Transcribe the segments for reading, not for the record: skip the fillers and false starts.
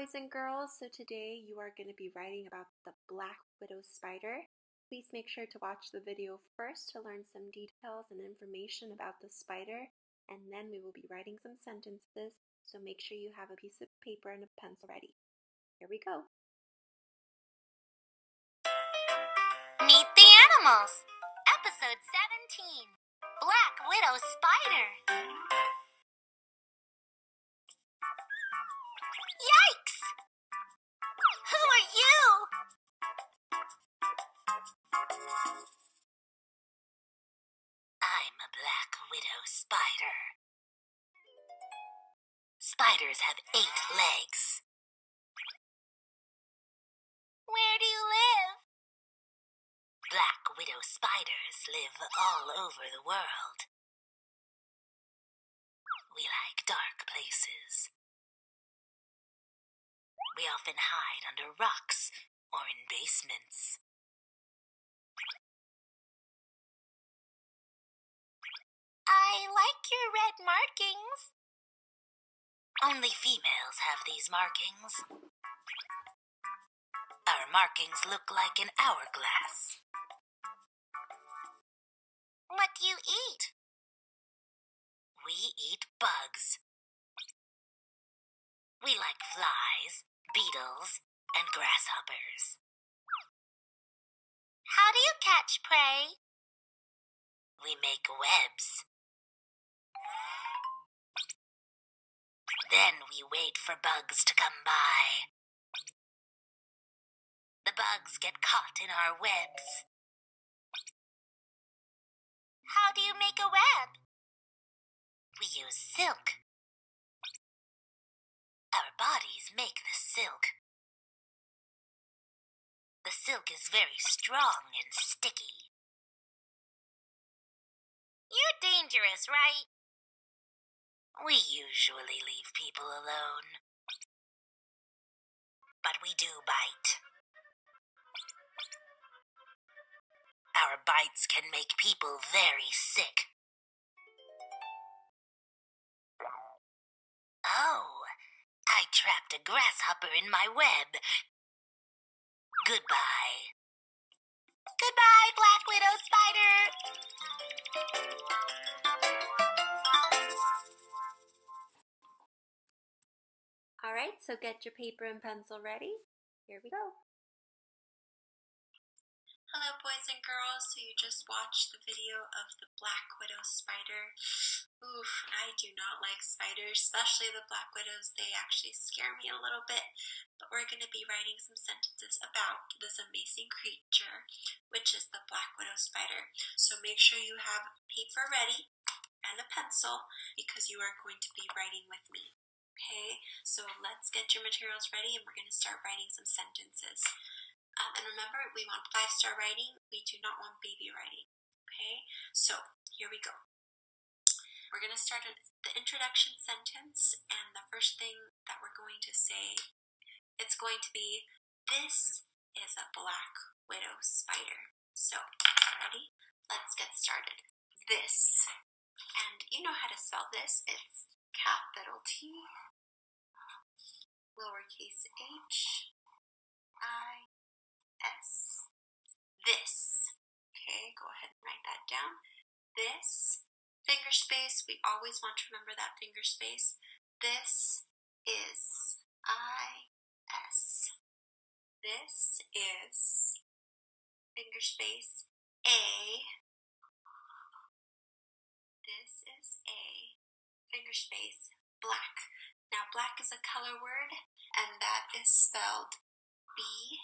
boys and girls. So today you are going to be writing about the black widow spider. Please make sure to watch the video first to learn some details and information about the spider, and then we will be writing some sentences, so make sure you have a piece of paper and a pencil ready. Here we go. Meet the Animals, Episode 17, Black Widow Spider. Yikes! Who are you? I'm a black widow spider. Spiders have 8 legs. Where do you live? Black widow spiders live all over the world. We like dark places. We often hide under rocks or in basements. I like your red markings. Only females have these markings. Our markings look like an hourglass. What do you eat? We eat bugs. We like flies, beetles, and grasshoppers. How do you catch prey? We make webs. Then we wait for bugs to come by. The bugs get caught in our webs. How do you make a web? We use silk. Our bodies make the silk. The silk is very strong and sticky. You're dangerous, right? We usually leave people alone. But we do bite. Our bites can make people very sick. Oh, I trapped a grasshopper in my web. Goodbye. Goodbye, Black Widow Spider! Alright, so get your paper and pencil ready. Here we go. Hello boys and girls, so you just watched the video of the black widow spider. Oof, I do not like spiders, especially the black widows. They actually scare me a little bit, but we're going to be writing some sentences about this amazing creature, which is the black widow spider. So make sure you have paper ready and a pencil because you are going to be writing with me. Okay, so let's get your materials ready and we're going to start writing some sentences. And remember, we want 5-star writing. We do not want baby writing. Okay, so here we go. We're going to start at the introduction sentence, and the first thing that we're going to say, it's going to be, this is a black widow spider. So, ready? Let's get started. This, and you know how to spell this. It's capital T, lowercase h, I, S. This. Okay, go ahead and write that down. This. Finger space. We always want to remember that finger space. This is I-S. This is finger space A. This is A. Finger space black. Now black is a color word, and that is spelled B-L-A-C-K.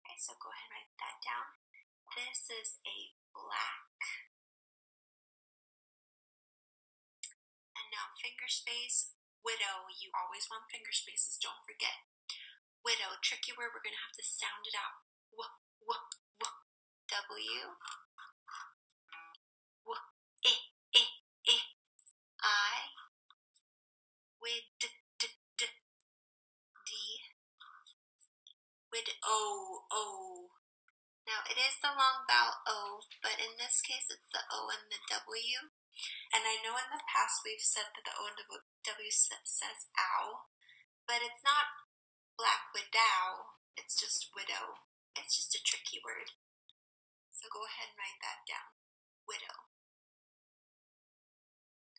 Okay, so go ahead and write that down. This is a black. And now finger space, widow. You always want finger spaces, don't forget. Widow, tricky word, we're going to have to sound it out. W. I. Wid. D. Wid. O. Now it is the long vowel O, but in this case it's the O and the W. And I know in the past we've said that the O and the W says ow, but it's not black widow, it's just widow. It's just a tricky word. So go ahead and write that down, widow.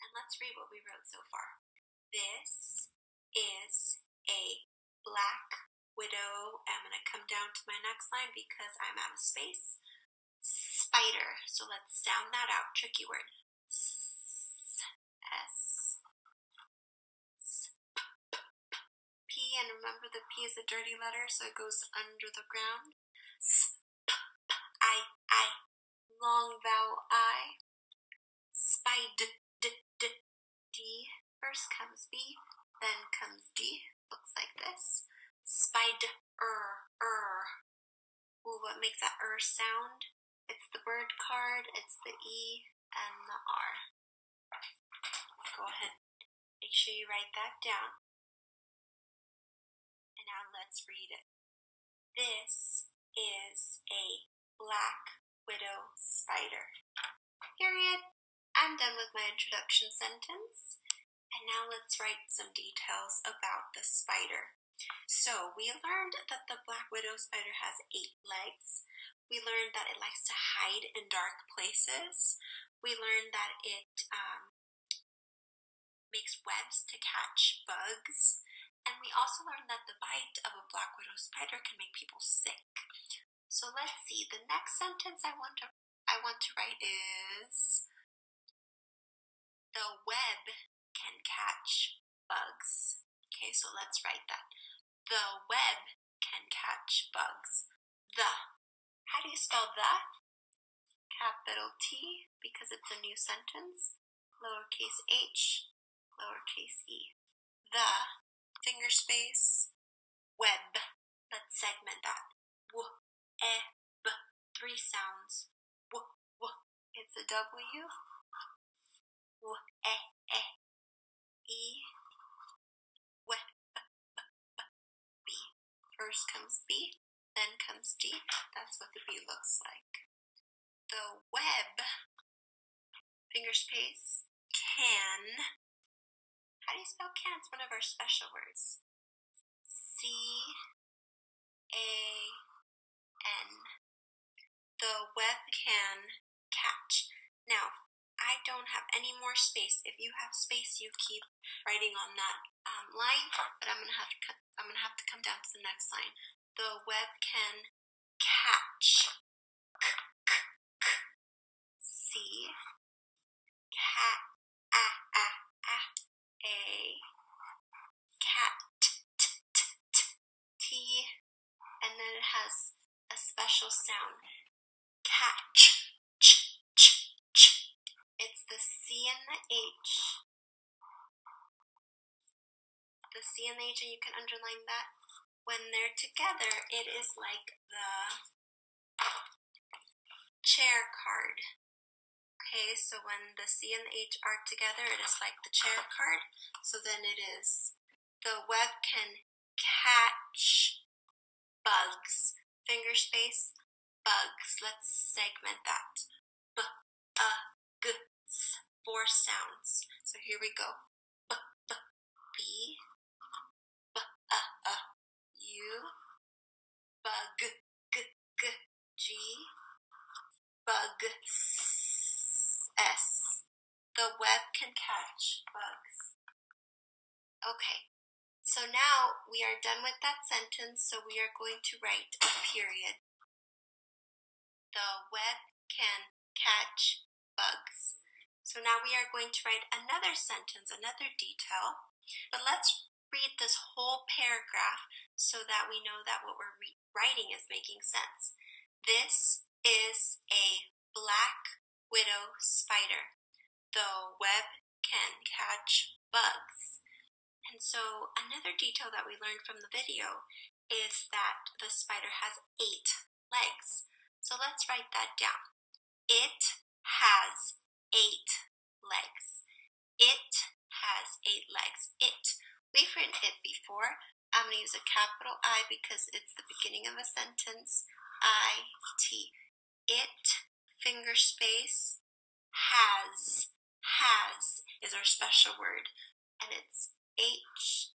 And let's read what we wrote so far. This is a black widow. I'm going to come down to my next line because I'm out of space. Spider. So let's sound that out. Tricky word. S, S, P. And remember the P is a dirty letter, so it goes under the ground. S, I. Long vowel I. Spider. D. First comes B, then comes D. Looks like this. Spider. Ooh, what makes that sound? It's the bird card, it's the E and the R. Go ahead, make sure you write that down. And now let's read it. This is a black widow spider. Period. I'm done with my introduction sentence. And now let's write some details about the spider. So we learned that the black widow spider has 8 legs. We learned that it likes to hide in dark places. We learned that it makes webs to catch bugs. And we also learned that the bite of a black widow spider can make people sick. So let's see, the next sentence I want to write is, the web can catch bugs. Okay, so let's write that. The web can catch bugs. The. How do you spell the? Capital T, because it's a new sentence. Lowercase h, lowercase e. The, finger space, web. Let's segment that. W, e, b. 3 sounds. W, w. It's a W. W, e, e. W, b. First comes B, then comes D. That's what the B looks like. The web, finger space, can. How do you spell can? It's one of our special words. C-A-N. The web can catch. Now, I don't have any more space. If you have space, you keep writing on that line, but I'm gonna have to come down to the next line. The web can catch. C. Cat. A. Cat. T. And then it has a special sound. Catch. It's the C and the H. The C and the H, and you can underline that. When they're together, it is like the chair card. Okay, so when the C and the H are together, it is like the chair card. So then it is, the web can catch bugs. Finger space, bugs. Let's segment that. B, g, s. 4 sounds. So here we go. B, B, U, bug, g, G, bug, S. The web can catch bugs. Okay, so now we are done with that sentence, so we are going to write a period. The web can catch bugs. So now we are going to write another sentence, another detail, but let's read this whole paragraph so that we know that what we're writing is making sense. This is a black widow spider. The web can catch bugs. And so another detail that we learned from the video is that the spider has 8 legs. So let's write that down. It has 8 legs. It has 8 legs. It. We've written it before. I'm going to use a capital I because it's the beginning of a sentence. I-T. it, finger space, has is our special word, and it's H-A-S.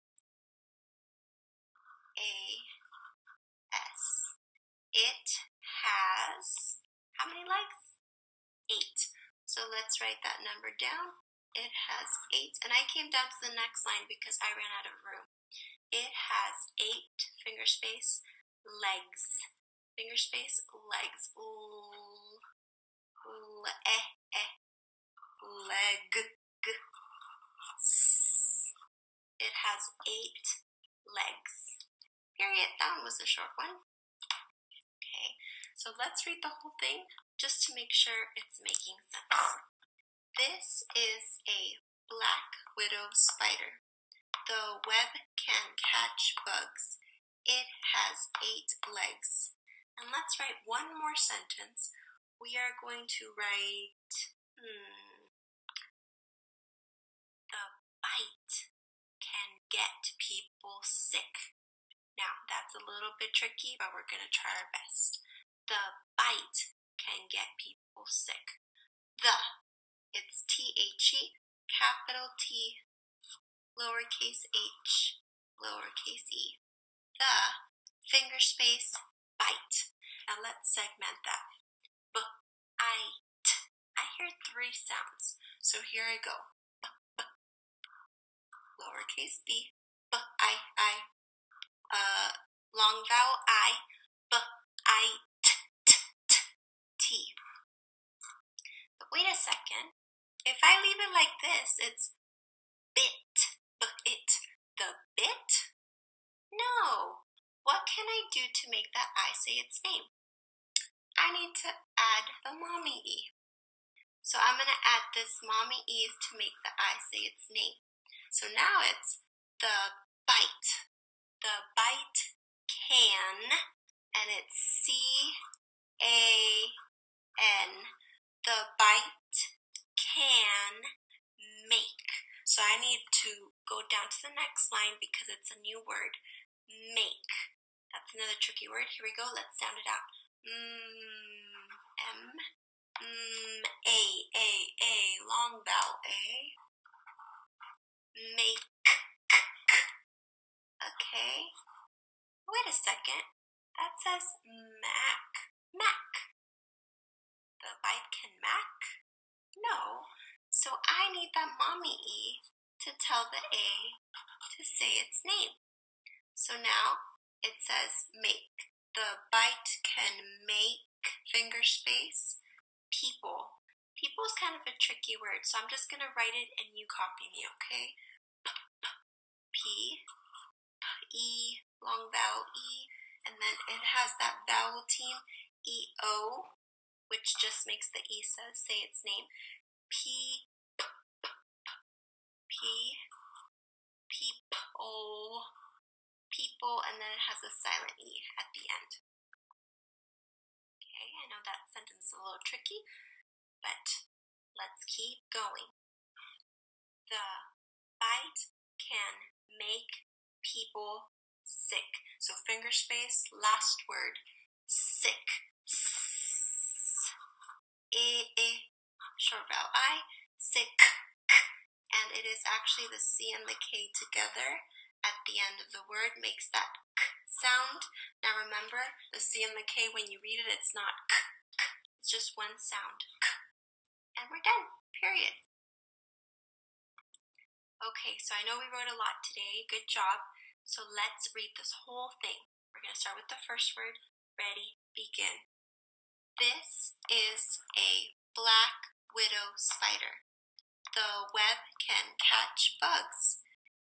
It has, how many legs? 8. So let's write that number down. It has 8, and I came down to the next line because I ran out of room. It has 8, finger space, legs. Finger space, legs. Leg. It has 8 legs. Period. That one was a short one. Okay, so let's read the whole thing just to make sure it's making sense. This is a black widow spider. The web can catch bugs. It has 8 legs. And let's write one more sentence. We are going to write, the bite can get people sick. Now, that's a little bit tricky, but we're going to try our best. The bite can get people sick. It's T-H-E, capital T, lowercase h, lowercase e. The, finger space, bite. Now let's segment that. B-I-T. I hear 3 sounds, so here I go. B-b, lowercase b, b-I-I. Long vowel I, B-I-T-T. But wait a second. If I leave it like this, it's bit, b-it. The bit? No. What can I do to make that I say its name? I need to add the mommy E. So I'm going to add this mommy E to make the I say its name. So now it's the bite. The bite can, and it's C-A-N. The bite can make. So I need to go down to the next line because it's a new word. Make. That's another tricky word. Here we go. Let's sound it out. A, long vowel A. Make. Okay. Wait a second. That says mac. The bite can mac? No. So I need that mommy E to tell the A to say its name. So now it says make. The bite can make, finger space, people. People is kind of a tricky word, so I'm just going to write it and you copy me, okay? P, E, long vowel E, and then it has that vowel team, E-O, which just makes the E say its name. P, people, and then it has a silent E at the end. Okay, I know that sentence is a little tricky, but let's keep going. The bite can make people sick. So finger space, last word, sick. Short vowel I, sick. And it is actually the C and the K together at the end of the word makes that k sound. Now remember, the C and the K, when you read it, it's not k. It's just one sound, k. And we're done, period. Okay, so I know we wrote a lot today. Good job. So let's read this whole thing. We're going to start with the first word. Ready, begin. This is a black widow spider. The web can catch bugs.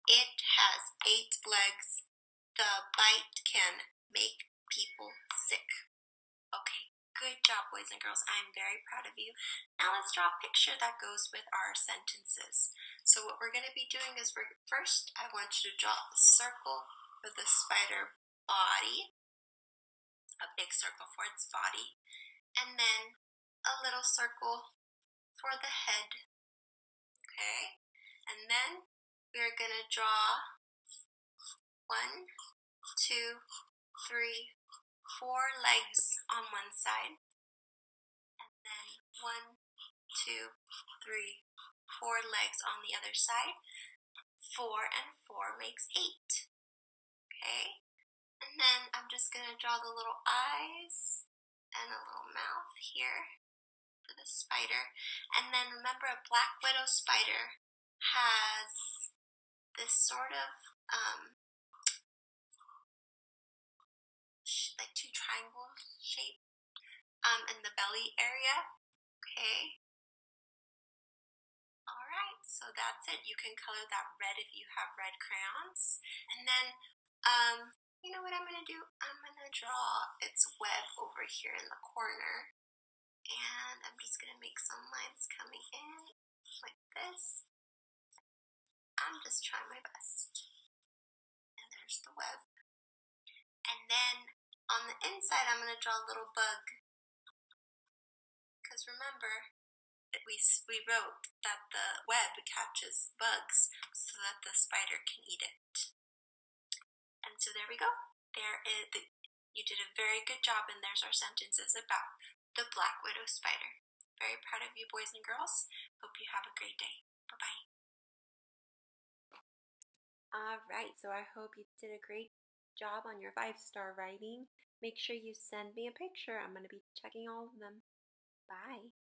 It has 8 legs. The bite can make people sick. Okay, good job, boys and girls. I'm very proud of you. Now let's draw a picture that goes with our sentences. So what we're going to be doing is first, I want you to draw a circle for the spider body, a big circle for its body, and then a little circle for the head. Okay, and then we're going to draw 1, 2, 3, 4 legs on one side, 1, 2, 3, 4 legs on the other side. 4 and 4 makes 8. Okay? And then I'm just going to draw the little eyes and a little mouth here for the spider. And then remember, a black widow spider has this sort of like 2 triangle shape in the belly area. Okay. All right, so that's it. You can color that red if you have red crayons. And then, you know what I'm going to do? I'm going to draw its web over here in the corner. And I'm just going to make some lines coming in like this. I'm just trying my best. And there's the web. And then on the inside, I'm going to draw a little bug. Because remember, we wrote that the web catches bugs so that the spider can eat it. And so there we go. You did a very good job, and there's our sentences about the black widow spider. Very proud of you, boys and girls. Hope you have a great day. Bye-bye. All right, so I hope you did a great job on your 5-star writing. Make sure you send me a picture. I'm going to be checking all of them. Bye.